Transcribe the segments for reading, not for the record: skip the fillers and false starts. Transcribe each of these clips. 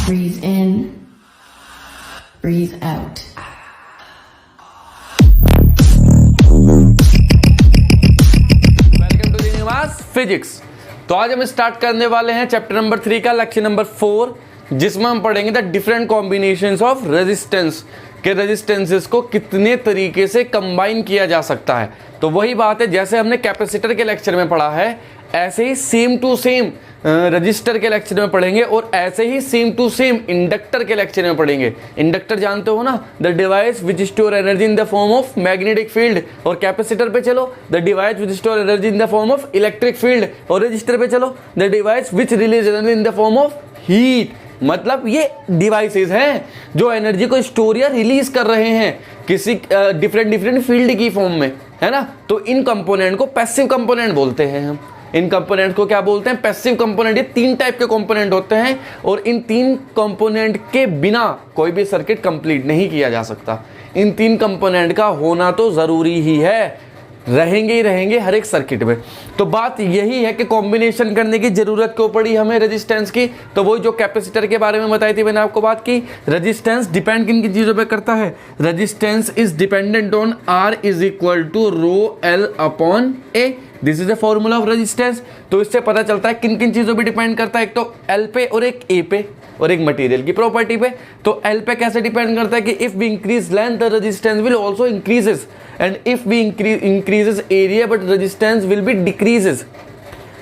Breathe in, breathe out. Welcome to the Nivas physics. तो आज हम स्टार्ट करने वाले हैं चैप्टर नंबर 3 का लेक्चर नंबर 4, जिसमें हम पढ़ेंगे the different combinations of resistance के रेजिस्टेंसेस को कितने तरीके से कंबाइन किया जा सकता है। तो वही बात है जैसे हमने कैपेसिटर के लेक्चर में पढ़ा है, ऐसे ही सेम टू सेम रजिस्टर के लेक्चर में पढ़ेंगे और ऐसे ही सेम टू सेम इंडक्टर के लेक्चर में पढ़ेंगे। इंडक्टर जानते हो ना, the device which store energy in the form of magnetic field. और कैपेसिटर पे चलो, the device which store energy in the form of electric field. और रजिस्टर पे चलो, the device which release energy in the form of heat. मतलब ये devices हैं जो एनर्जी को स्टोर या रिलीज कर रहे हैं किसी डिफरेंट फील्ड की फॉर्म में, है ना। तो इन कंपोनेंट को पैसिव कंपोनेंट बोलते हैं हम। इन कंपोनेंट को क्या बोलते हैं? Passive component. ये 3 टाइप के कंपोनेंट होते हैं और इन 3 कंपोनेंट के बिना कोई भी सर्किट कंप्लीट नहीं किया जा सकता। इन 3 कंपोनेंट का होना तो जरूरी ही है, रहेंगे ही रहेंगे हर एक सर्किट में। तो बात यही है कि कॉम्बिनेशन करने की जरूरत क्यों पड़ी हमें रेजिस्टेंस की। तो वही जो कैपेसिटर के बारे में बताई थी मैंने आपको बात की, रेजिस्टेंस डिपेंड किन किन चीजों पे करता है। Resistance is dependent on R is equal to rho L upon A। This is the formula of resistance. तो इससे पता चलता है किन किन चीजों पे डिपेंड करता है, एक तो L पे और एक A पे और एक मटेरियल की प्रॉपर्टी पे। तो L पे कैसे डिपेंड करता है कि if we increase length the resistance will also increases, and if we increases area but resistance will be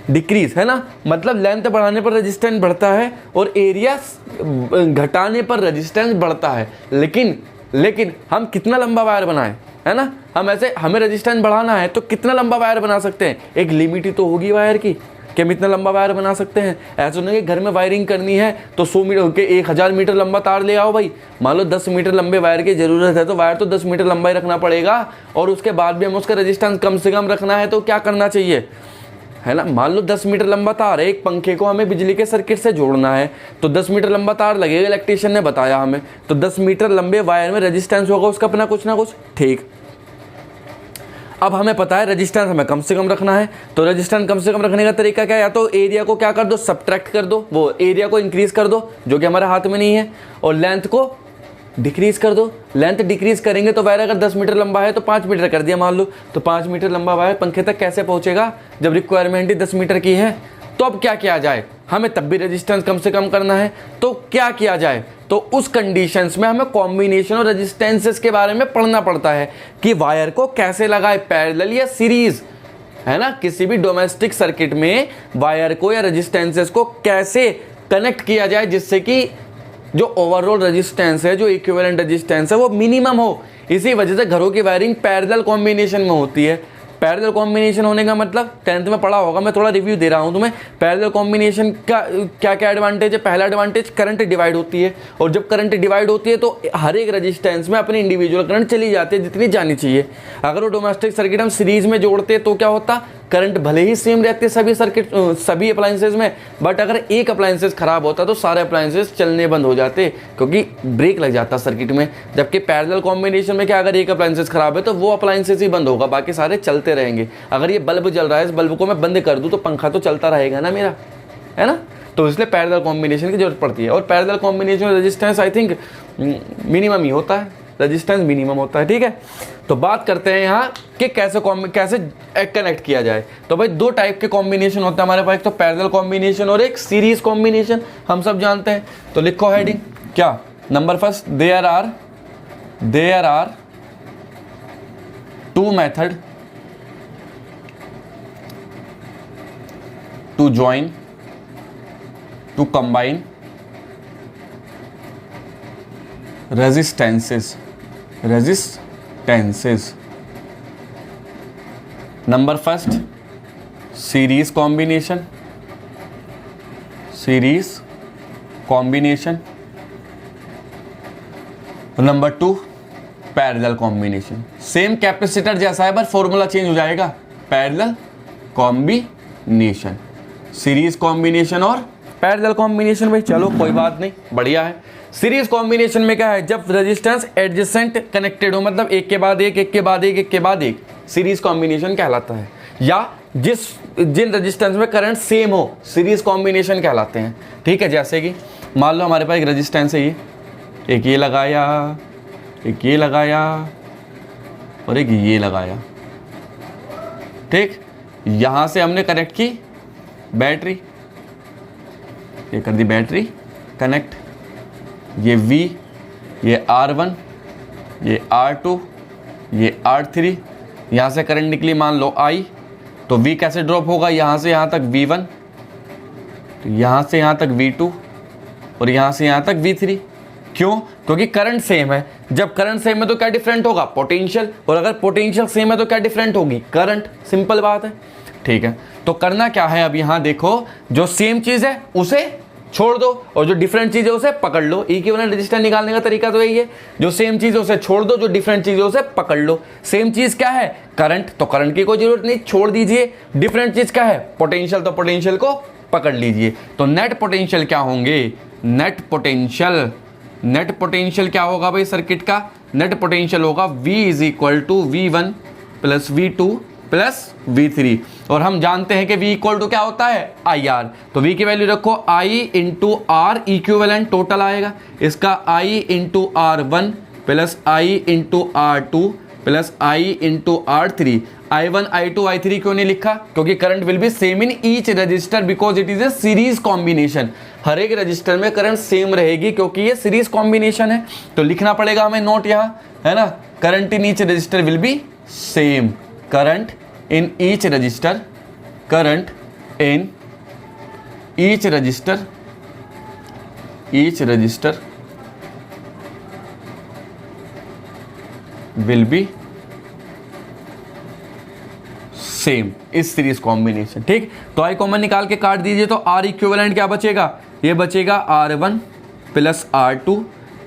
decrease, है ना। मतलब लेंथ बढ़ाने पर रेजिस्टेंस बढ़ता है और एरिया घटाने पर रेजिस्टेंस बढ़ता है। लेकिन हम कितना लंबा वायर बनाएं, है ना। हमें रेजिस्टेंस बढ़ाना है तो कितना लंबा वायर बना सकते हैं, एक लिमिट ही तो होगी वायर की कि हम इतना लंबा वायर बना सकते हैं। ऐसा नहीं कि घर में वायरिंग करनी है तो 100 मीटर के 1000 मीटर लंबा तार ले आओ भाई। मान लो 10 मीटर लंबे वायर की जरूरत है तो वायर तो 10 मीटर लंबा ही रखना पड़ेगा, और उसके बाद भी हम उसका रेजिस्टेंस कम से कम रखना है तो क्या करना चाहिए, है ना। मान लो 10 मीटर लंबा तार है, एक पंखे को हमें बिजली के सर्किट से जोड़ना है तो 10 मीटर लंबा तार लगेगा, इलेक्ट्रीशियन ने बताया हमें। तो 10 मीटर लंबे वायर में रेजिस्टेंस होगा उसका अपना कुछ ना कुछ, ठीक। अब हमें पता है रेजिस्टेंस हमें कम से कम रखना है, तो रेजिस्टेंस कम से कम रखने का तरीका क्या है, या तो एरिया को क्या कर दो, सब्ट्रैक्ट कर दो, वो एरिया को इंक्रीज कर दो जो कि हमारे हाथ में नहीं है, और लेंथ को डिक्रीज कर दो। लेंथ डिक्रीज करेंगे तो वायर अगर 10 मीटर लंबा है तो 5 मीटर कर दिया मान लो, तो 5 मीटर लंबा वायर पंखे तक कैसे पहुंचेगा जब रिक्वायरमेंट ही 10 मीटर की है। तो अब क्या किया जाए, हमें तब भी रेजिस्टेंस कम से कम करना है, तो क्या किया जाए। तो उस कंडीशंस में हमें कॉम्बिनेशन और रेजिस्टेंसेस के बारे में पढ़ना पड़ता है कि वायर को कैसे लगाए, पैरेलल या सीरीज, है ना। किसी भी डोमेस्टिक सर्किट में वायर को या रेजिस्टेंसेस को कैसे कनेक्ट किया जाए जिससे कि जो ओवरऑल रेजिस्टेंस है, जो इक्विवेलेंट रेजिस्टेंस है वो मिनिमम हो। इसी वजह से घरों की वायरिंग पैरेलल कॉम्बिनेशन में होती है। पैरेलल कॉम्बिनेशन होने का मतलब 10th में पढ़ा होगा, मैं थोड़ा रिव्यू दे रहा हूं तुम्हें। पैरेलल कॉम्बिनेशन का क्या क्या एडवांटेज है। पहला एडवांटेज, करंट डिवाइड होती है, और जब करंट डिवाइड होती है तो हर एक रेजिस्टेंस में अपनी इंडिविजुअल करंट चली जाती है जितनी जानी चाहिए। अगर वो डोमेस्टिक सर्किट हम सीरीज में जोड़ते तो क्या होता, करंट भले ही सेम रहते सभी अप्लायंसेज में, बट अगर एक अप्लायंसेज खराब होता तो सारे अप्लायंसेज चलने बंद हो जाते क्योंकि ब्रेक लग जाता सर्किट में। जबकि पैरेलल कॉम्बिनेशन में क्या, अगर एक अप्लायंसेज खराब है तो वो अप्लायंसेज ही बंद होगा, बाकी सारे चलते रहेंगे। अगर ये बल्ब जल रहा है, इस बल्ब को मैं बंद कर दूं तो पंखा तो चलता रहेगा ना मेरा, है ना। तो इसलिए पैरेलल कॉम्बिनेशन की जरूरत पड़ती है। और parallel combination resistance I think minimum ही होता है, रेजिस्टेंस मिनिमम होता है, ठीक है। तो बात करते हैं यहाँ कि कैसे कनेक्ट किया जाए। तो भाई 2 टाइप के कॉम्बिनेशन होते हैं हमारे पास, एक तो पैरेलल कॉम्बिनेशन और एक सीरीज कॉम्बिनेशन, हम सब जानते हैं। तो लिखो हेडिंग क्या, number first, there are 2 method to join to combine resistances. Number first, series combination, number 2 parallel combination. Same capacitor जैसा है, बस फॉर्मूला चेंज हो जाएगा। पैरेलल कॉम्बिनेशन, सीरीज कॉम्बिनेशन और पैरेलल कॉम्बिनेशन। भाई चलो कोई बात नहीं, बढ़िया है। सीरीज कॉम्बिनेशन में क्या है, जब रेजिस्टेंस एडजेसेंट कनेक्टेड हो, मतलब एक के बाद एक, सीरीज कॉम्बिनेशन कहलाता है। या जिन रेजिस्टेंस में करंट सेम हो, सीरीज कॉम्बिनेशन कहलाते हैं। ठीक है, जैसे कि मान लो हमारे पास एक रेजिस्टेंस है, ये एक ये लगाया, एक ये लगाया और एक ये लगाया, ठीक। यहाँ से हमने कनेक्ट की बैटरी, ये कर दी बैटरी कनेक्ट, ये V, ये R1, ये R2, ये R3, यहाँ से करंट निकली मान लो I, तो V कैसे ड्रॉप होगा, यहाँ से यहाँ तक V1, तो यहाँ से यहाँ तक V2 और यहाँ से यहाँ तक V3। क्यों? क्योंकि करंट सेम है। जब करंट सेम है तो क्या डिफरेंट होगा, पोटेंशियल, और अगर पोटेंशियल सेम है तो क्या डिफरेंट होगी, करंट। सिंपल बात है, ठीक है। तो करना क्या है, अब यहाँ देखो, जो सेम चीज है उसे छोड़ दो और जो डिफरेंट चीज है उसे पकड़ लो। इक्विवेलेंट रेजिस्टेंस निकालने का तरीका तो यही है, जो सेम चीज है उसे छोड़ दो, जो डिफरेंट चीज है उसे पकड़ लो। सेम चीज क्या है, करंट, तो करंट की कोई जरूरत नहीं, छोड़ दीजिए। डिफरेंट चीज क्या है, पोटेंशियल, तो पोटेंशियल को पकड़ लीजिए। तो नेट पोटेंशियल क्या होंगे, नेट पोटेंशियल क्या होगा भाई सर्किट का, नेट पोटेंशियल होगा V is equal to V1 plus V2 plus V3। और हम जानते हैं कि V इक्वल टू क्या होता है, IR। तो V की वैल्यू रखो I into R, equivalent total आएगा इसका I into R1 plus I into R2 plus I into R3। I1 I2 I3 क्यों नहीं लिखा, क्योंकि current will be same in each resistor because it is a series combination. हर एक resistor में current same रहेगी क्योंकि ये सीरीज कॉम्बिनेशन है। तो लिखना पड़ेगा हमें नोट यहाँ, है ना, current in each register will be same, current in each register, current in each register will be same इस सीरीज कॉम्बिनेशन, ठीक। तो आई कॉमन निकाल के काट दीजिए, तो R इक्विवेलेंट क्या बचेगा, ये बचेगा R1 plus R2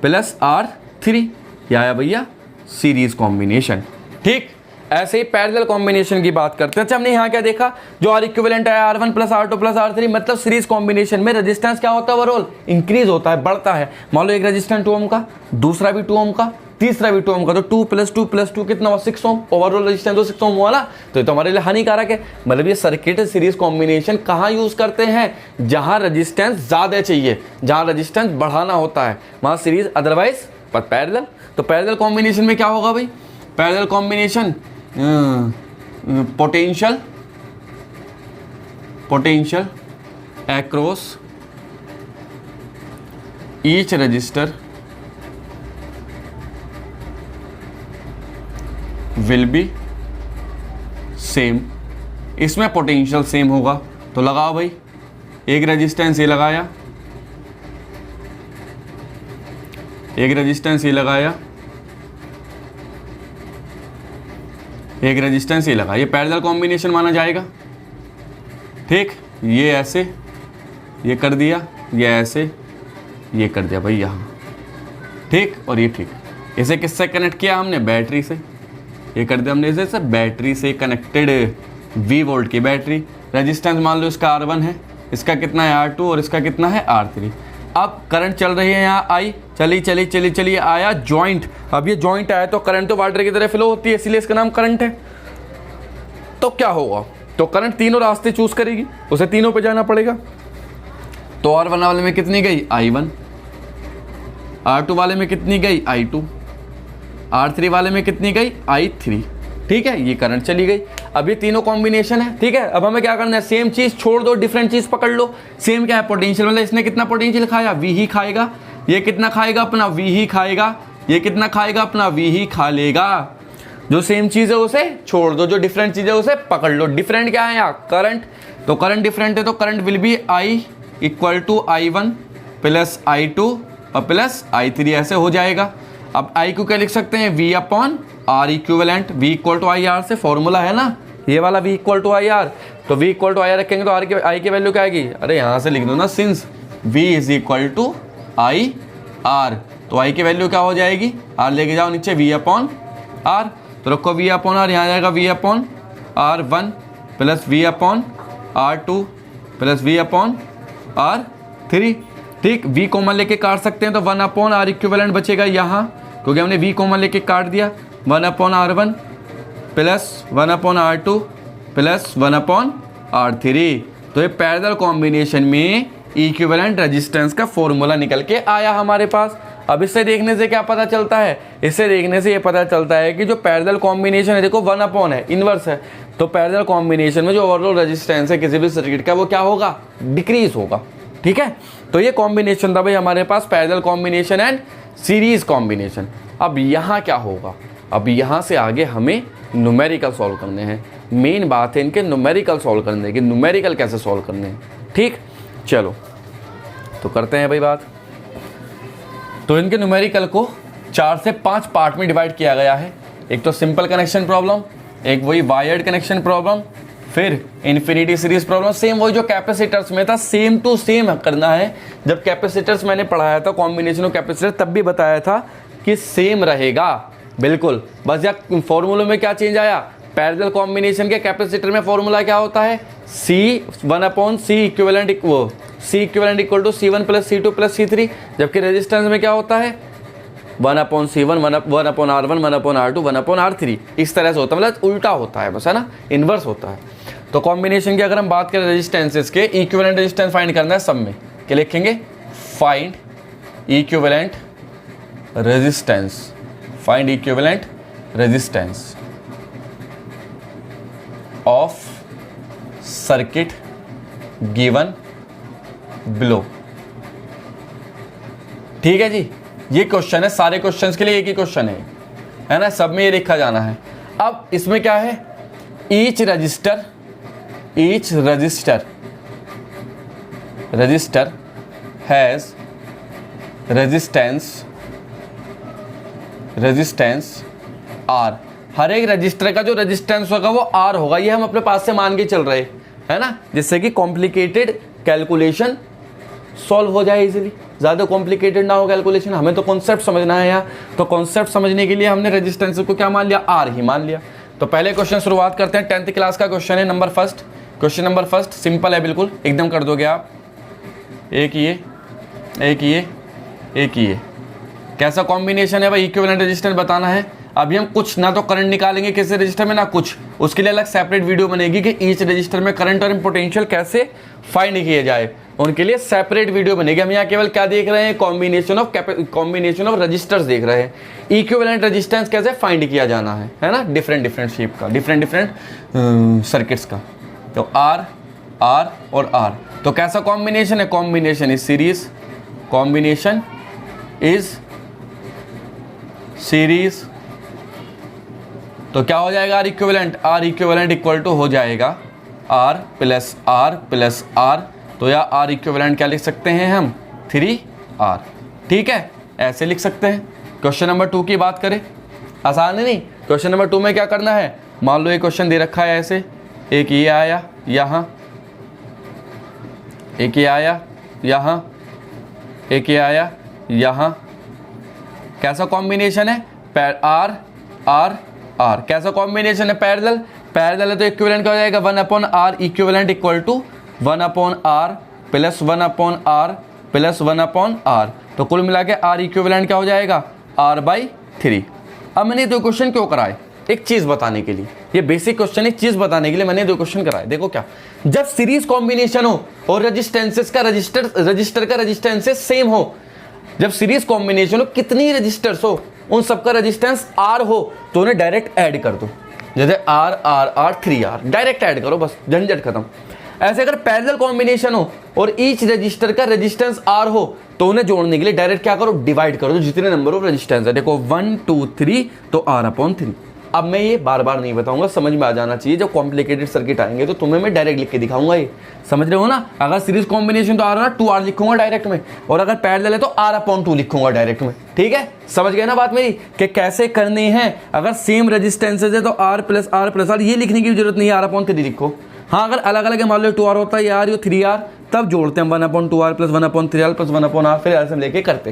plus R3, ये आया भैया सीरीज कॉम्बिनेशन, ठीक। ऐसे ही पैरेलल कॉम्बिनेशन की बात करते हैं। अच्छा, हमने यहाँ क्या देखा, जो R इक्विवेलेंट है R1 plus R2 plus R3, मतलब सीरीज कॉम्बिनेशन में रेजिस्टेंस क्या होता है, ओवरऑल इंक्रीज होता है, बढ़ता है। मान लो एक रेजिस्टेंस 2 ओम का, दूसरा भी 2 ओम का, तीसरा भी 2 ओम का, तो 2 प्लस 2 प्लस 2 कितना हुआ, 6 ओम। ओवरऑल रेजिस्टेंस तो 6 ओम हुआ ना, तो ये तो हमारे लिए हानिकारक है। मतलब ये सर्किट सीरीज कॉम्बिनेशन कहाँ यूज करते हैं, जहां रेजिस्टेंस ज्यादा चाहिए, जहां रेजिस्टेंस बढ़ाना होता है वहां सीरीज, अदरवाइज पैरेलल। तो पैरेलल कॉम्बिनेशन में क्या होगा भाई, parallel combination potential across each resistor will be same. इसमें पोटेंशियल सेम होगा, तो लगाओ भाई, एक रेजिस्टेंस ये लगाया, एक रेजिस्टेंस ये लगाया, एक रेजिस्टेंस ये लगा, ये पैरेलल कॉम्बिनेशन माना जाएगा, ठीक। ये ऐसे, ये कर दिया, ये ऐसे, ये कर दिया भाई यहाँ, ठीक। और ये ठीक, इसे किससे कनेक्ट किया हमने, बैटरी से, ये कर दिया हमने इसे बैटरी से कनेक्टेड, V वोल्ट की बैटरी। रेजिस्टेंस मान लो इसका R1 है, इसका कितना है R2 और इसका कितना है R3। अब करंट चल रही है यहाँ I, चली आया जॉइंट। अब ये जॉइंट आया तो करंट तो वाटर की तरह फ्लो होती है, इसलिए इसका नाम करंट है। तो क्या होगा, तो करंट तीनों रास्ते चूज करेगी, उसे तीनों पे जाना पड़ेगा। तो R1 वाले में कितनी गई, I1, R2 वाले में कितनी गई, I2, R3 वाले में कितनी गई, I3, ठीक है। ये करंट चली गई। अब ये तीनों कॉम्बिनेशन है, ठीक है। अब हमें क्या करना है, सेम चीज छोड़ दो, डिफरेंट चीज पकड़ लो। सेम क्या है, पोटेंशियल, मतलब इसने कितना पोटेंशियल खाया, V ही खाएगा। ये कितना खाएगा, अपना V ही खाएगा। ये कितना खाएगा, अपना V ही खा लेगा। जो सेम चीज है उसे छोड़ दो, जो डिफरेंट चीज है उसे पकड़ लो। डिफरेंट क्या है यहाँ, करंट, तो करंट डिफरेंट है, तो current will be I equal to I1 plus I2 और प्लस I3, ऐसे हो जाएगा। अब I को क्या लिख सकते हैं, V upon R equivalent, V equal to IR से फॉर्मूला है ना, ये वाला V इक्वल टू IR। तो V इक्वल टू IR रखेंगे तो I की वैल्यू क्या आएगी, अरे यहाँ से लिख दो ना, since V is equal to IR, तो I की वैल्यू क्या हो जाएगी, R लेके जाओ नीचे, V अपॉन R, तो रखो V अपॉन R, यहाँ जाएगा V upon R1 plus V upon R2 plus V upon R3, ठीक। V कॉमन लेके काट सकते हैं तो 1 अपॉन R इक्विवेलेंट बचेगा यहाँ, क्योंकि हमने V कॉमन लेके काट दिया। 1 upon R1 plus 1 upon R2 plus 1 upon R3। तो ये पैरेलल कॉम्बिनेशन में इक्विवेलेंट रेजिस्टेंस का फॉर्मूला निकल के आया हमारे पास। अब इससे देखने से क्या पता चलता है, इससे देखने से ये पता चलता है कि जो पैरेलल कॉम्बिनेशन है, देखो 1 अपॉन है, इनवर्स है, तो पैरेलल कॉम्बिनेशन में जो ओवरऑल रेजिस्टेंस है किसी भी सर्किट का वो क्या होगा, डिक्रीज होगा। ठीक है, तो ये कॉम्बिनेशन था भाई हमारे पास, parallel combination and series combination. अब यहाँ क्या होगा, अब यहाँ से आगे हमें न्यूमेरिकल सॉल्व करने हैं। मेन बात है इनके न्यूमेरिकल सॉल्व करने की, न्यूमेरिकल कैसे सॉल्व करने हैं। ठीक, चलो तो करते हैं भाई बात। तो इनके न्यूमेरिकल को 4 से 5 पार्ट में डिवाइड किया गया है। एक तो सिंपल कनेक्शन प्रॉब्लम, एक वही वायर्ड कनेक्शन प्रॉब्लम, फिर इन्फिनिटी सीरीज प्रॉब्लम। सेम वही जो कैपेसिटर्स में था, सेम टू सेम करना है। जब कैपेसिटर्स मैंने पढ़ाया था, कॉम्बिनेशन ऑफ कैपेसिटर, तब भी बताया था कि सेम रहेगा बिल्कुल। बस या फॉर्मूले में क्या चेंज आया, पैरेलल कॉम्बिनेशन के कैपेसिटर में फॉर्मूला क्या होता है, C1 upon C equivalent equal to C1 plus C2 plus C3। जबकि रेजिस्टेंस में क्या होता है, 1 upon C1 1 upon R1 1 upon R2 1 upon R3। इस तरह से होता है, मतलब उल्टा होता है बस, है ना, इन्वर्स होता है। तो कॉम्बिनेशन की अगर हम बात करें रेजिस्टेंसेस के, इक्विवेलेंट रेजिस्टेंस फाइंड करना है सब में, क्या लिखेंगे, find equivalent resistance, find equivalent resistance of circuit given below. ठीक है जी, ये क्वेश्चन है, सारे क्वेश्चंस के लिए एक ही क्वेश्चन है ना, सब में ये लिखा जाना है। अब इसमें क्या है, each resistor has resistance R. हर एक रजिस्टर का जो रेजिस्टेंस होगा वो आर होगा। ये हम अपने पास से मान के चल रहे है ना, जिससे कि कॉम्प्लिकेटेड कैलकुलेशन सॉल्व हो जाए इजीली, ज़्यादा कॉम्प्लिकेटेड ना हो कैलकुलेशन। हमें तो कॉन्सेप्ट समझना है यहाँ, तो कॉन्सेप्ट समझने के लिए हमने रेजिस्टेंस को क्या मान लिया, आर ही मान लिया। तो पहले क्वेश्चन शुरुआत करते हैं, 10th क्लास का क्वेश्चन है, number first. Question number first simple है बिल्कुल, एकदम कर दोगे आप। एक ये कैसा कॉम्बिनेशन है भाई, इक्विवेलेंट रेजिस्टेंस बताना है। अभी हम कुछ ना तो करंट निकालेंगे किसी रजिस्टर में, ना कुछ, उसके लिए अलग सेपरेट वीडियो बनेगी कि ईच रजिस्टर में करंट और पोटेंशियल कैसे फाइंड किए जाए, उनके लिए सेपरेट वीडियो बनेगी। हम यहाँ केवल क्या देख रहे हैं, कॉम्बिनेशन ऑफ रजिस्टर्स देख रहे हैं। इक्विवेलेंट रेजिस्टेंस कैसे फाइंड किया जाना है ना, डिफरेंट शेप का, डिफरेंट सर्किट्स का। तो आर और आर, तो कैसा कॉम्बिनेशन है, combination is series, combination is series. तो क्या हो जाएगा, आर इक्विवेलेंट इक्वल टू हो जाएगा आर प्लस आर। तो या आर इक्विवेलेंट क्या लिख सकते हैं हम, 3R। ठीक है, ऐसे लिख सकते हैं। क्वेश्चन नंबर 2 की बात करें, आसान है नहीं। क्वेश्चन नंबर 2 में क्या करना है, मान लो ये क्वेश्चन दे रखा है ऐसे, एक ये आया यहाँ, एक ये आया यहाँ, एक ये आया यहाँ। कैसा कॉम्बिनेशन है, आर कैसा कॉम्बिनेशन है, पैरेलल है, तो इक्विवेलेंट क्या हो जाएगा, 1 upon R equivalent equal to 1 upon R plus 1 upon R plus 1 upon R. तो कुल मिला के आर इक्विवेलेंट क्या हो जाएगा, R/3। अब मैंने 2 क्वेश्चन क्यों कराए, एक चीज बताने के लिए, ये बेसिक क्वेश्चन एक चीज बताने के लिए मैंने 2 क्वेश्चन कराए। देखो क्या, जब सीरीज कॉम्बिनेशन हो और रजिस्टेंसेस का रजिस्टर का रेजिस्टेंसेस सेम हो, जब सीरीज कॉम्बिनेशन हो, कितनी रजिस्टर्स हो, उन सबका रेजिस्टेंस आर हो, तो उन्हें डायरेक्ट ऐड कर दो। जैसे R 3R डायरेक्ट ऐड करो, बस झंझट खत्म। ऐसे अगर पैरेलल कॉम्बिनेशन हो और ईच रजिस्टर का रेजिस्टेंस आर हो, तो उन्हें जोड़ने के लिए डायरेक्ट क्या करो, डिवाइड कर दो जितने नंबर ऑफ रेजिस्टेंस है। देखो 1 2 3, तो R/3। अब मैं ये बार बार नहीं बताऊंगा, समझ में आ जाना चाहिए। जब कॉम्प्लिकेटेड सर्किट आएंगे तो तुम्हें मैं डायरेक्ट लिख के दिखाऊंगा, ये समझ रहे हो ना। अगर सीरीज कॉम्बिनेशन तो R 2R लिखूंगा डायरेक्ट में, और अगर पैरेलल है तो R/2 लिखूंगा डायरेक्ट में। ठीक है, समझ गए ना बात मेरी कि कैसे करनी है। अगर सेम रेजिस्टेंसेज है तो R प्लस R ये लिखने की जरूरत नहीं है, R/3 लिखो। हाँ, अगर अलग अलग मान लो 2R होता है, या 3R, तब जोड़ते हैं 1/2R plus 1/3R plus 1/R, फिर ऐसे हम लेके करते।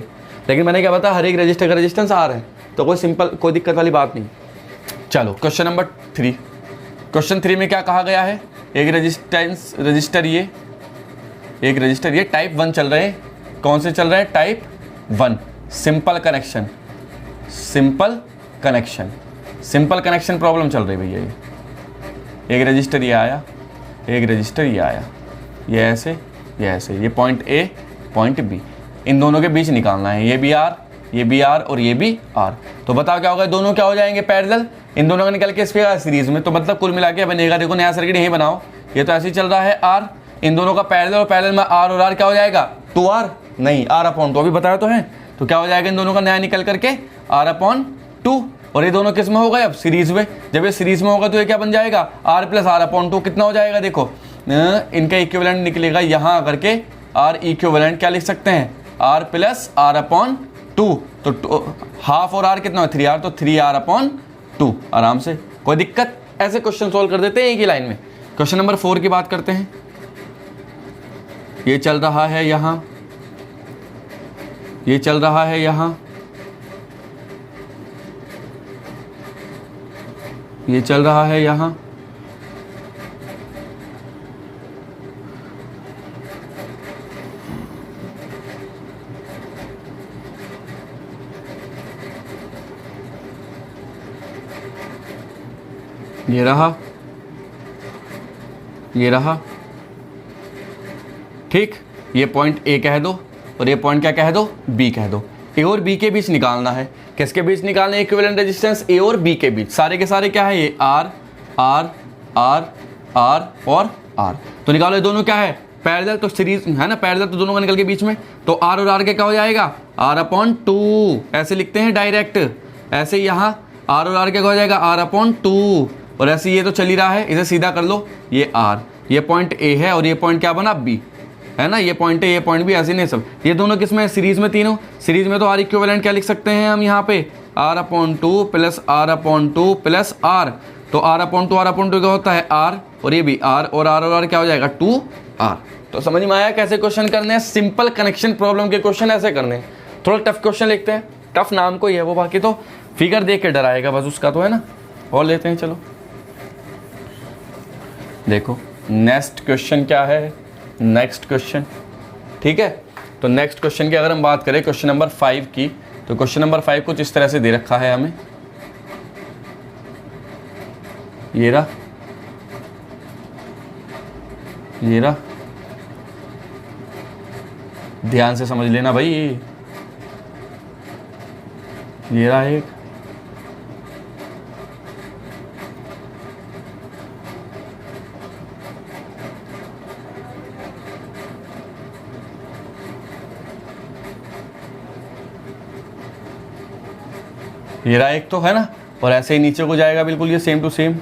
लेकिन मैंने क्या बताया, हर एक रजिस्टर का रेजिस्टेंस R है, तो कोई सिंपल, कोई दिक्कत वाली बात नहीं। चलो क्वेश्चन नंबर 3। क्वेश्चन 3 में क्या कहा गया है, एक रजिस्टर ये टाइप 1 चल रहे हैं। कौन से चल रहे हैं, टाइप 1, सिंपल कनेक्शन प्रॉब्लम चल रही है भैया। ये एक रजिस्टर ये आया, एक रजिस्टर ये आया, ये ऐसे ये ऐसे, ये पॉइंट ए पॉइंट बी, इन दोनों के बीच निकालना है, ये भी आर, ये भी आर और ये भी आर। तो बताओ क्या होगा, दोनों क्या हो जाएंगे पैरेलल, इन दोनों का निकल के इस पे सीरीज में, तो मतलब कुल मिला के बनेगा, देखो नया सर्किट यही बनाओ, ये तो ऐसे ही चल रहा है आर, इन दोनों का पैरेलल और पैरेलल में आर और आर क्या हो जाएगा 2r, नहीं r/2 अभी बताया तो है, तो क्या हो जाएगा इन दोनों का नया निकल करके r/2, और ये दोनों किस में हो गए अब सीरीज में, जब ये सीरीज में होगा तो ये क्या बन जाएगा r + r/2 कितना हो जाएगा, देखो इनका इक्विवेलेंट निकलेगा यहाँ आकर के r इक्विवेलेंट क्या लिख सकते हैं r + r/2, तो हाफ और r कितना है 3r, तो 3r/2 आराम से, कोई दिक्कत, ऐसे क्वेश्चन सोल्व कर देते हैं एक ही लाइन में। क्वेश्चन नंबर 4 की बात करते हैं, ये चल रहा है यहाँ, ये चल रहा है यहाँ, ये चल रहा है यहाँ, ये रहा, ये रहा, ठीक, ये पॉइंट ए कह दो और ये पॉइंट क्या कह दो बी कह दो। ए और बी के बीच निकालना है, किसके बीच निकालना है इक्विवेलेंट रेजिस्टेंस, ए और बी के बीच, सारे के सारे क्या है ये आर आर आर आर और आर, तो निकालो ये दोनों क्या है पैरेलल, तो सीरीज है ना पैरेलल, तो दोनों का निकल के बीच में, तो आर और आर के क्या हो जाएगा r/2, ऐसे लिखते हैं डायरेक्ट, ऐसे यहाँ आर और आर क्या हो जाएगा r/2, और ऐसे ये तो चल ही रहा है, इसे सीधा कर लो, ये आर, ये पॉइंट ए है और ये पॉइंट क्या बना बी, है ना, ये पॉइंट है ये पॉइंट भी, ऐसे नहीं सब, ये दोनों किस में सीरीज में, तीनों सीरीज में, तो आर इक्विवेलेंट क्या लिख सकते हैं हम यहाँ पे r/2 + r/2 + r, तो r/2 क्या होता है r, और ये भी r और r क्या हो जाएगा 2r। तो समझ में आया कैसे क्वेश्चन करने हैं, सिंपल कनेक्शन प्रॉब्लम के क्वेश्चन ऐसे करने हैं, थोड़ा टफ क्वेश्चन लिखते हैं, टफ नाम को ही है वो, बाकी तो फिगर देख के डराएगा बस उसका, तो है ना, और लेते हैं चलो। देखो नेक्स्ट क्वेश्चन क्या है, नेक्स्ट क्वेश्चन, ठीक है, तो नेक्स्ट क्वेश्चन की अगर हम बात करें क्वेश्चन नंबर 5 की, तो क्वेश्चन नंबर 5 कुछ इस तरह से दे रखा है हमें, ये रहा, ये रहा, ध्यान से समझ लेना भाई, ये रहा एक, ये रहा एक, तो है ना, और ऐसे ही नीचे को जाएगा बिल्कुल ये सेम टू सेम,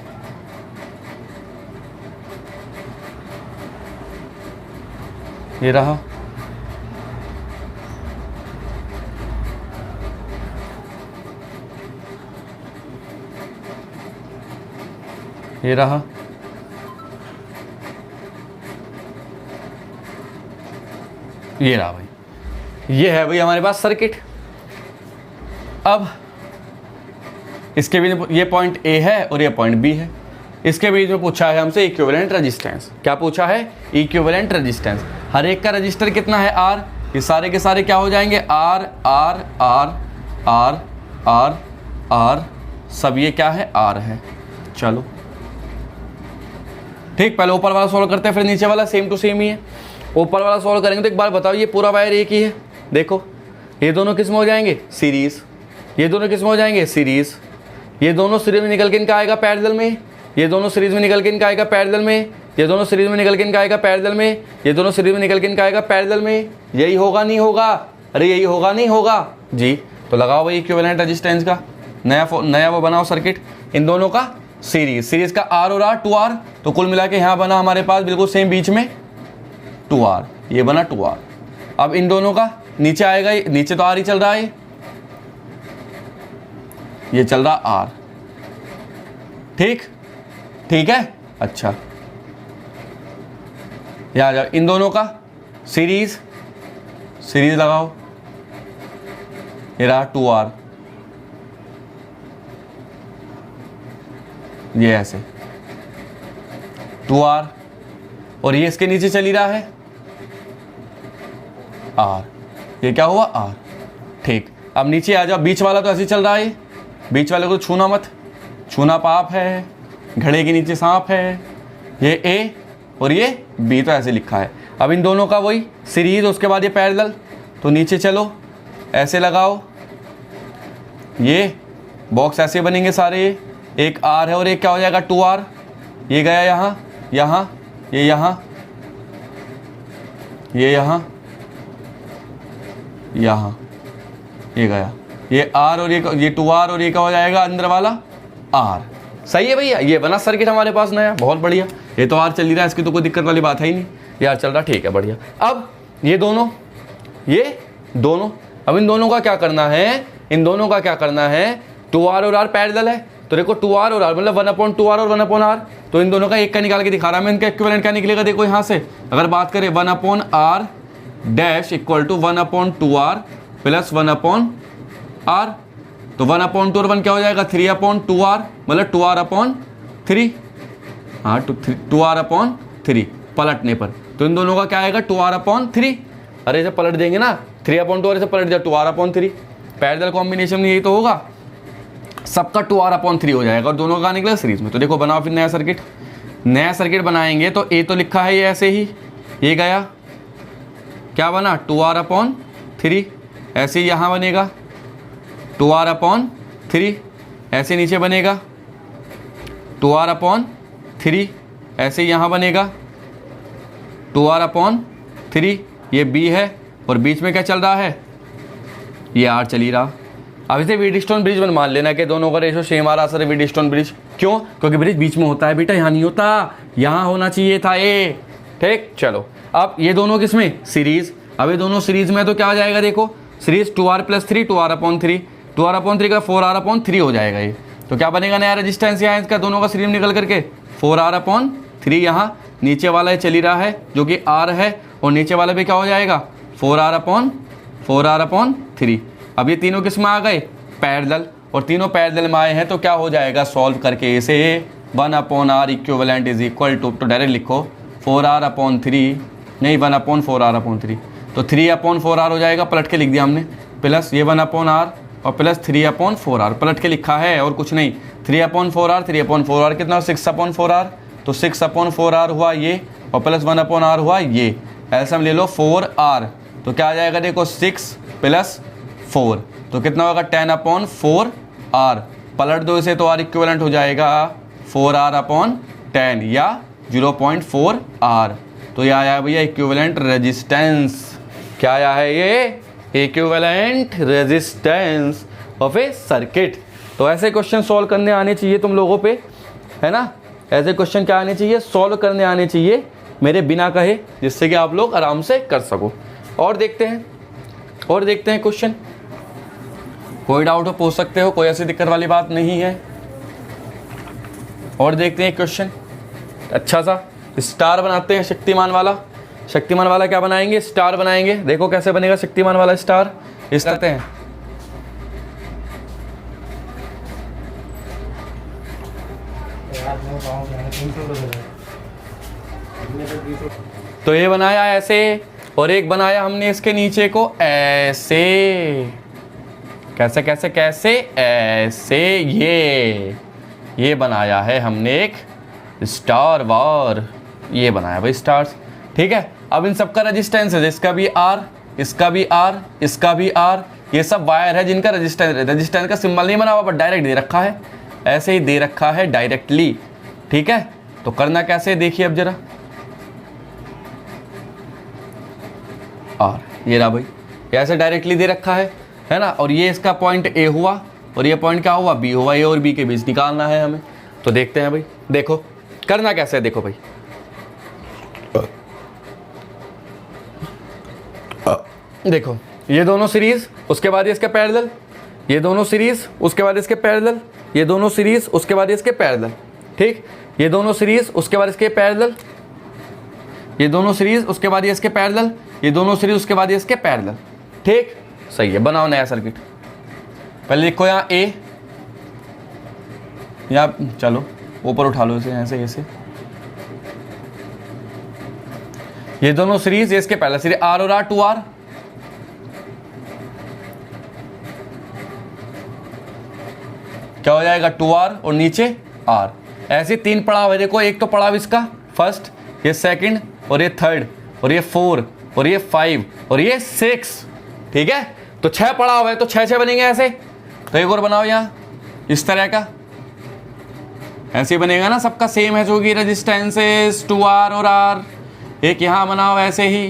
ये रहा, ये रहा, ये रहा भाई, ये है भाई हमारे पास सर्किट। अब इसके बीच ये पॉइंट ए है और ये पॉइंट बी है, इसके बीच में पूछा है हमसे इक्विवेलेंट रेजिस्टेंस, क्या पूछा है इक्विवेलेंट रेजिस्टेंस, हर एक का रजिस्टर कितना है आर, ये सारे के सारे क्या हो जाएंगे R R R R R R, सब ये क्या है आर है। चलो ठीक, पहले ऊपर वाला सॉल्व करते हैं, फिर नीचे वाला सेम टू सेम ही है। ऊपर वाला सॉल्व करेंगे तो एक बार बताओ, ये पूरा वायर एक ही है, देखो ये दोनों किस में हो जाएंगे सीरीज, ये दोनों किस में हो जाएंगे सीरीज, ये दोनों सीरीज में निकल के इनका आएगा पैरेलल में, ये दोनों सीरीज में निकल के इनका आएगा पैरेलल में, ये दोनों सीरीज में निकल के इनका आएगा पैरेलल में, ये दोनों सीरीज में निकल के इनका आएगा पैरेलल में, यही होगा नहीं होगा, अरे यही होगा नहीं होगा जी। तो लगाओ भाई इक्विवेलेंट रेजिस्टेंस का नया वो बनाओ सर्किट, इन दोनों का सीरीज का आर और आर 2R, तो कुल मिला के यहाँ बना हमारे पास बिल्कुल सेम बीच में 2R, ये बना 2R। अब इन दोनों का नीचे आएगा, नीचे तो R ही चल रहा है, ये चल रहा R, ठीक ठीक है। अच्छा ये आ जाओ, इन दोनों का सीरीज लगाओ, ये रहा 2R, ये ऐसे 2R, और ये इसके नीचे चली रहा है R, ये क्या हुआ R, ठीक। अब नीचे आ जाओ, बीच वाला तो ऐसे चल रहा है, बीच वाले को छूना मत, छूना पाप है, घड़े के नीचे सांप है, ये A और ये B तो ऐसे लिखा है। अब इन दोनों का वही सीरीज, उसके बाद ये पैरेलल, तो नीचे चलो ऐसे लगाओ, ये बॉक्स ऐसे बनेंगे सारे, ये एक आर है और एक क्या हो जाएगा 2R, ये गया यहाँ, यहाँ, ये यहाँ, ये यहाँ, यहाँ, ये गया, ये R और ये 2R और ये क्या हो जाएगा अंदर वाला R। सही है भैया, ये बना सर्किट हमारे पास नया, बहुत बढ़िया। ये तो R चल ही रहा है, इसकी तो कोई दिक्कत वाली बात है ही नहीं, यार चल रहा, ठीक है बढ़िया। अब ये दोनों, अब इन दोनों का क्या करना है, इन दोनों का क्या करना है, 2R और R पैरेलल है, तो देखो 2R और R मतलब 1/2R और 1/R, तो इन दोनों का एक का निकाल के दिखा रहा मैं, इनका इक्विवेलेंट क्या निकलेगा, देखो यहाँ से अगर बात करें 1/R dash equal to 1/2R plus 1/R, तो 1/2 और 1 क्या हो जाएगा 3/2R, मतलब 2R/3, हाँ 2R/3 पलटने पर, तो इन दोनों का क्या आएगा 2R/3। अरे जब पलट देंगे ना 3/2 और ऐसे पलट दिया 2R/3, पैरेलल कॉम्बिनेशन में यही तो होगा, सबका 2R/3 हो जाएगा और दोनों का निकलेगा सीरीज में। तो देखो बनाओ फिर नया सर्किट, नया सर्किट बनाएंगे तो ए तो लिखा है ये ऐसे ही, ये गया क्या बना 2R/3, ऐसे ही यहाँ बनेगा 2R/3, ऐसे नीचे बनेगा 2R/3, ऐसे ही यहाँ बनेगा 2R/3, ये B है और बीच में क्या चल रहा है, ये R चल ही रहा। अब इसे व्हीटस्टोन ब्रिज बन मान लेना कि दोनों का रेशो सेम आ रहा सर, व्हीटस्टोन ब्रिज क्यों, क्योंकि ब्रिज बीच में होता है बेटा, यहाँ नहीं होता, यहाँ होना चाहिए था ए, ठीक। चलो अब ये दोनों किसमें सीरीज, अब ये दोनों सीरीज में तो क्या हो जाएगा, देखो सीरीज 2R + 3 2R/3, 2R/3 का 4R/3 हो जाएगा ये, तो क्या बनेगा नया रेजिस्टेंस यहाँ इसका, दोनों का सीरीज निकल करके 4R/3, यहाँ नीचे वाला ये चल ही रहा है जो कि R है और नीचे वाला भी क्या हो जाएगा 4R/3। अब ये तीनों किस में आ गए पैरेलल, और तीनों पैरेलल में आए हैं तो क्या हो जाएगा सॉल्व करके इसे 1/R equivalent is equal to, तो डायरेक्ट लिखो 4R/3 नहीं 1/4R/3, तो 3/4R हो जाएगा, पलट के लिख दिया हमने, प्लस ये 1/R और प्लस 3/4R पलट के लिखा है और कुछ नहीं, 3/4R कितना 6/4R, तो 6/4R हुआ ये और प्लस 1/R हुआ ये, एलसीएम ले लो 4R, तो क्या आ जाएगा देखो 6 + 4, तो कितना होगा 10/4R, पलट दो इसे तो R इक्विवेलेंट हो जाएगा 4R/10 या 0.4R, तो ये आया भैया इक्विवेलेंट रेजिस्टेंस, क्या आया है ये equivalent resistance of A circuit. तो ऐसे क्वेश्चन सॉल्व करने आने चाहिए तुम लोगों पे, है ना, ऐसे क्वेश्चन क्या आने चाहिए, सॉल्व करने आने चाहिए मेरे बिना कहे, जिससे कि आप लोग आराम से कर सको। और देखते हैं क्वेश्चन, कोई डाउट हो पूछ सकते हो, कोई ऐसी दिक्कत वाली बात नहीं है। और देखते हैं क्वेश्चन, अच्छा सा स्टार बनाते हैं, शक्तिमान वाला क्या बनाएंगे, स्टार बनाएंगे, देखो कैसे बनेगा शक्तिमान वाला स्टार, इस करते हैं। तो ये बनाया ऐसे और एक बनाया हमने इसके नीचे को ऐसे, कैसे ऐसे, ये बनाया है हमने एक स्टार वार, ये बनाया भाई स्टार्स, ठीक है। अब इन सबका रेजिस्टेंस है, इसका भी R, इसका भी R, इसका भी R, ये सब वायर है जिनका रेजिस्टेंस का सिंबल नहीं बना हुआ बट डायरेक्ट दे रखा है, ऐसे ही दे रखा है डायरेक्टली, ठीक है। तो करना कैसे देखिए अब जरा, R ये रहा भाई, ऐसे डायरेक्टली दे रखा है ना, और ये इसका पॉइंट A हुआ और ये पॉइंट क्या हुआ B हुआ, A और B के बीच निकालना है हमें। तो देखते हैं भाई, देखो करना कैसे है, देखो भाई देखो ये दोनों सीरीज उसके बाद इसके पैरेलल, ये दोनों सीरीज उसके बाद इसके पैरेलल, ये दोनों सीरीज उसके बाद इसके पैरेलल, ठीक, ये दोनों सीरीज उसके बाद इसके पैरेलल, ये दोनों सीरीज उसके बाद इसके पैरेलल, ये दोनों सीरीज उसके बाद इसके पैरेलल, ठीक, सही है। बनाओ नया सर्किट, पहले लिखो यहाँ A, यहाँ चलो ऊपर उठा लो इसे ऐसे, ये दोनों सीरीज इसके पहले सीरीज R और R 2R, क्या हो जाएगा 2R और नीचे R, ऐसे तीन पड़ाव है, देखो एक तो पड़ाव इसका फर्स्ट, ये सेकंड और ये थर्ड, और ये 4 और ये 5 और ये 6, ठीक है। तो 6 पड़ा हुआ है तो 6 बनेंगे ऐसे। तो एक और बनाओ यहाँ इस तरह का, ऐसे ही बनेगा ना, सबका सेम है जो कि रेजिस्टेंसेस 2R और R। एक यहाँ बनाओ ऐसे ही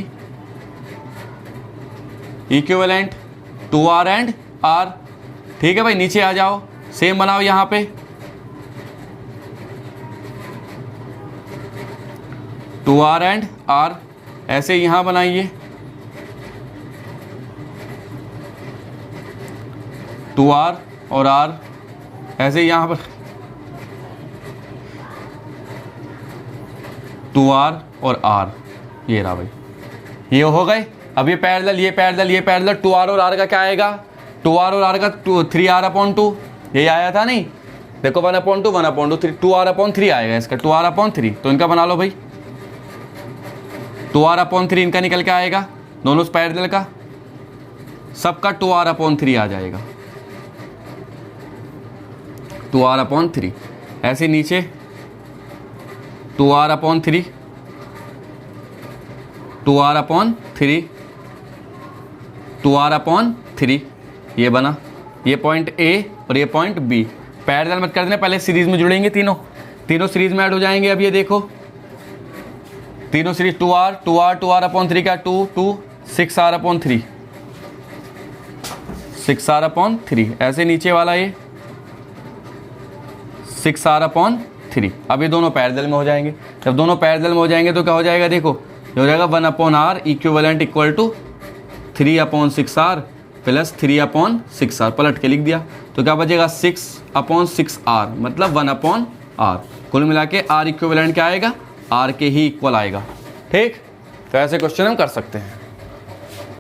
इक्विवेलेंट 2R एंड R, ठीक है भाई। नीचे आ जाओ, सेम बनाओ यहाँ पे 2R एंड R, ऐसे यहाँ बनाइए 2R और R, ऐसे यहाँ पर 2R और R, ये रहा भाई, ये हो गए। अब ये पैरेलल, ये पैरेलल, ये पैरेलल, 2R और R का क्या आएगा, 2R और R का 3R/2, यही आया था नहीं, देखो 1/2 1/2 2R/3 आएगा इसका, 2R/3। तो इनका बना लो भाई, 2R/3 इनका निकल के आएगा, दोनों पैरेलल का सबका 2R/3 आ जाएगा, 2R/3। ऐसे नीचे 2R/3 2R/3 2R/3, ये बना, ये पॉइंट A और ये पॉइंट B। पैरेलल मत कर देना, पहले सीरीज में जुड़ेंगे, तीनों सीरीज में ऐड हो जाएंगे। अब ये देखो तीनों सीरीज 2R/3 का 2 6R/3 6R/3, ऐसे नीचे वाला ये 6R/3। अब ये दोनों पैरेलल में हो जाएंगे। जब दोनों पैरेलल में हो जाएंगे तो क्या हो जाएगा, देखो ये हो जाएगा 1/R equivalent equal to 3/6R plus 3/6R, पलट के लिख दिया तो क्या बचेगा 6/6R, मतलब 1/R। कुल मिला के R इक्विवेलेंट क्या आएगा, R के ही इक्वल आएगा, ठीक। तो ऐसे क्वेश्चन हम कर सकते हैं।